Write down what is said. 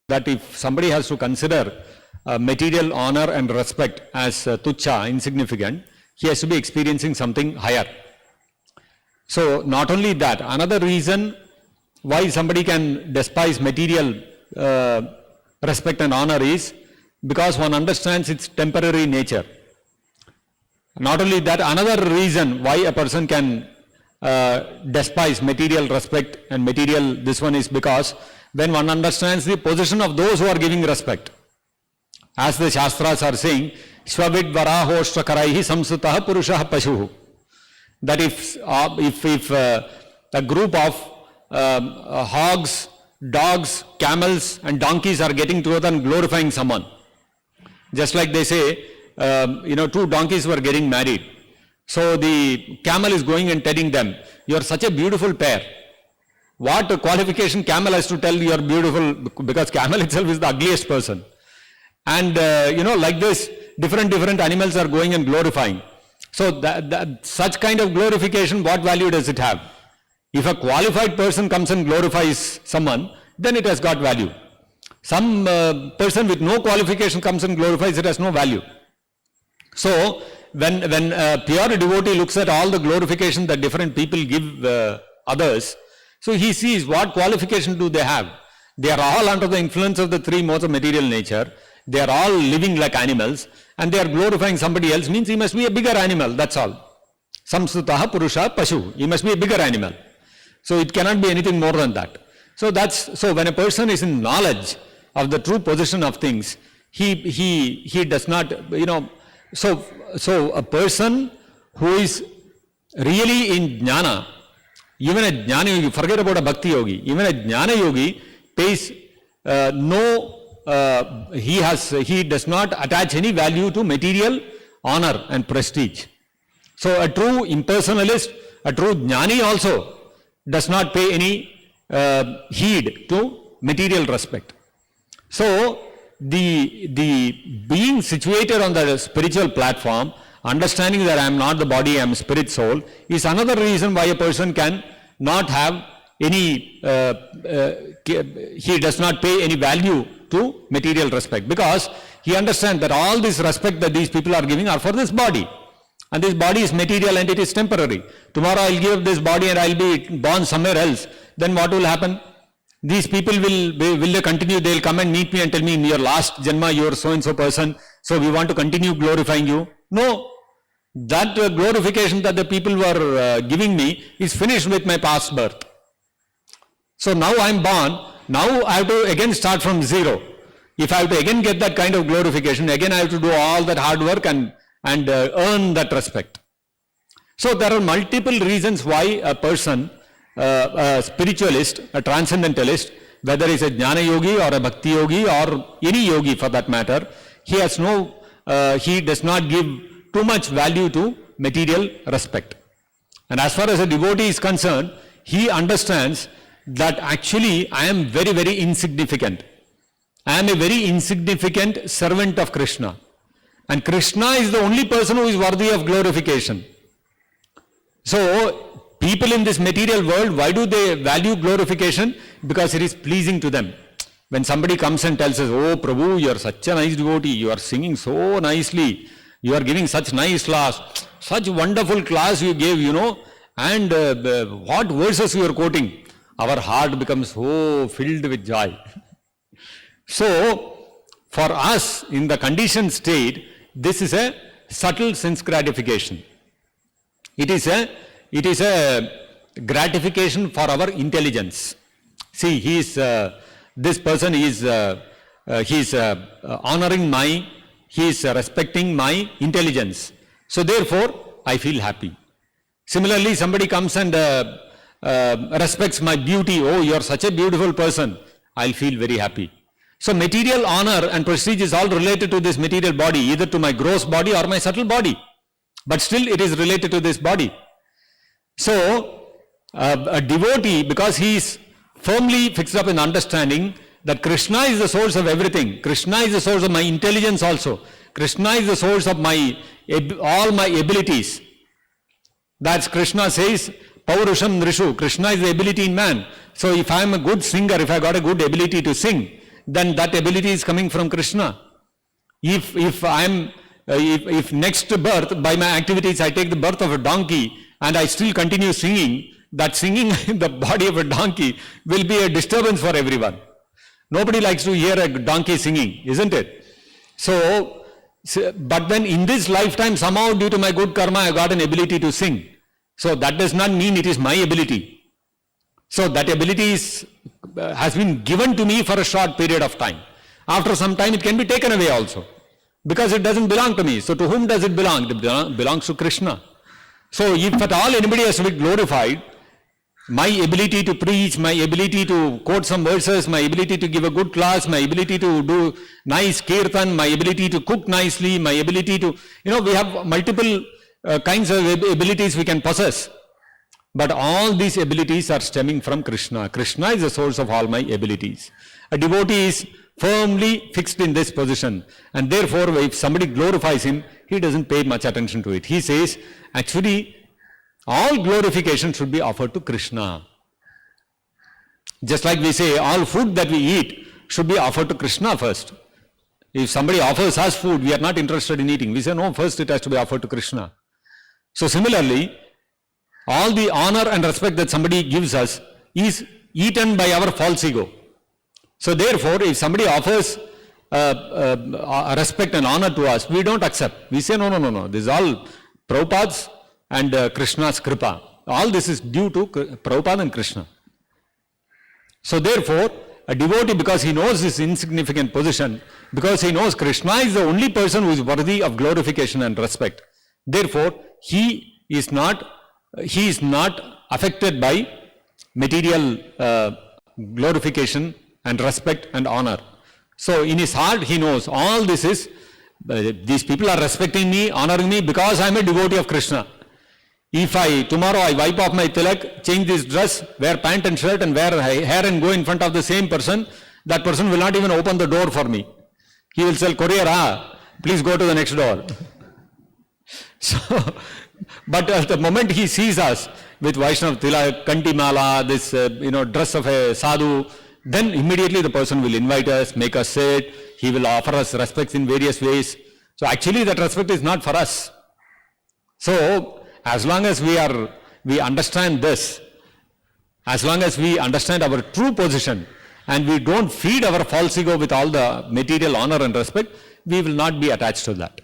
that if somebody has to consider material honor and respect as tuchha, insignificant, he has to be experiencing something higher. So not only that, another reason why somebody can despise material respect and honor is because one understands its temporary nature. Not only that, another reason why a person can despise material respect and material this one is because when one understands the position of those who are giving respect. As the Shastras are saying, Shvavid Varahoshtra Karaihi Samsutaha Purushaha Pashuhu. That if a group of hogs, dogs, camels and donkeys are getting together and glorifying someone. Just like they say, two donkeys were getting married. So the camel is going and telling them, you are such a beautiful pair. What qualification camel has to tell you are beautiful, because camel itself is the ugliest person. And like this, different animals are going and glorifying. So such kind of glorification, what value does it have? If a qualified person comes and glorifies someone, then it has got value. Some person with no qualification comes and glorifies, it has no value. So when a pure devotee looks at all the glorification that different people give others, so he sees what qualification do they have. They are all under the influence of the three modes of material nature. They are all living like animals, and they are glorifying somebody else, means he must be a bigger animal, that's all. Samsutaha Purusha Pashu, he must be a bigger animal. So it cannot be anything more than that. So when a person is in knowledge of the true position of things, he does not, so a person who is really in jnana, even a jnana yogi, forget about a bhakti yogi, even a jnana yogi pays he does not attach any value to material honor and prestige. So a true impersonalist, a true jnani also does not pay any heed to material respect. So the being situated on the spiritual platform, understanding that I am not the body, I am spirit soul, is another reason why a person can not have any, he does not pay any value to material respect, because he understands that all this respect that these people are giving are for this body. And this body is material and it is temporary. Tomorrow I will give up this body and I will be born somewhere else. Then what will happen? These people will they continue, they will come and meet me and tell me, in your last janma you are so and so person, so we want to continue glorifying you. No, that glorification that the people were giving me is finished with my past birth. So now I am born, now I have to again start from zero. If I have to again get that kind of glorification, again I have to do all that hard work and earn that respect. So there are multiple reasons why a person, a spiritualist, a transcendentalist, whether he is a jnana yogi or a bhakti yogi or any yogi for that matter, he does not give too much value to material respect. And as far as a devotee is concerned, he understands that actually I am very, very insignificant. I am a very insignificant servant of Krishna. And Krishna is the only person who is worthy of glorification. So people in this material world, why do they value glorification? Because it is pleasing to them. When somebody comes and tells us, oh Prabhu, you are such a nice devotee, you are singing so nicely, you are giving such nice class, such wonderful class you gave, and what verses you are quoting, our heart becomes so filled with joy. So for us in the conditioned state, this is a subtle sense gratification. It is a gratification for our intelligence. See, this person is honoring he is respecting my intelligence. So therefore, I feel happy. Similarly, somebody comes and respects my beauty. Oh, you are such a beautiful person. I'll feel very happy. So material honor and prestige is all related to this material body, either to my gross body or my subtle body. But still it is related to this body. So a devotee, because he is firmly fixed up in understanding that Krishna is the source of everything. Krishna is the source of my intelligence also. Krishna is the source of all my abilities. That's Krishna says, Paurusham Nrishu. Krishna is the ability in man. So if I am a good singer, if I got a good ability to sing, then that ability is coming from Krishna. If next birth, by my activities, I take the birth of a donkey and I still continue singing, that singing in the body of a donkey will be a disturbance for everyone. Nobody likes to hear a donkey singing, isn't it? So, but then in this lifetime, somehow due to my good karma, I got an ability to sing. So that does not mean it is my ability. So that ability has been given to me for a short period of time. After some time, it can be taken away also, because it doesn't belong to me. So to whom does it belong? It belongs to Krishna. So if at all anybody has to be glorified, my ability to preach, my ability to quote some verses, my ability to give a good class, my ability to do nice kirtan, my ability to cook nicely, my ability to, we have multiple kinds of abilities we can possess. But all these abilities are stemming from Krishna. Krishna is the source of all my abilities. A devotee is firmly fixed in this position, and therefore if somebody glorifies him, he doesn't pay much attention to it. He says, actually, all glorification should be offered to Krishna. Just like we say, all food that we eat should be offered to Krishna first. If somebody offers us food, we are not interested in eating. We say, no, first it has to be offered to Krishna. So similarly, all the honor and respect that somebody gives us is eaten by our false ego. So therefore, if somebody offers respect and honor to us, we don't accept. We say, no. This is all Prabhupada's and Krishna's kripa. All this is due to Prabhupada and Krishna. So therefore, a devotee, because he knows his insignificant position, because he knows Krishna is the only person who is worthy of glorification and respect, therefore, he is not affected by material glorification and respect and honor. So in his heart, he knows all this is, these people are respecting me, honoring me because I am a devotee of Krishna. If tomorrow I wipe off my tilak, change this dress, wear pant and shirt and wear hair and go in front of the same person, that person will not even open the door for me. He will say, courier, please go to the next door. So, but at the moment he sees us with Vaishnav tilak, kantimala, this dress of a sadhu, then immediately the person will invite us, make us sit, he will offer us respects in various ways. So actually that respect is not for us. So as long as we understand this, as long as we understand our true position and we don't feed our false ego with all the material honor and respect, we will not be attached to that.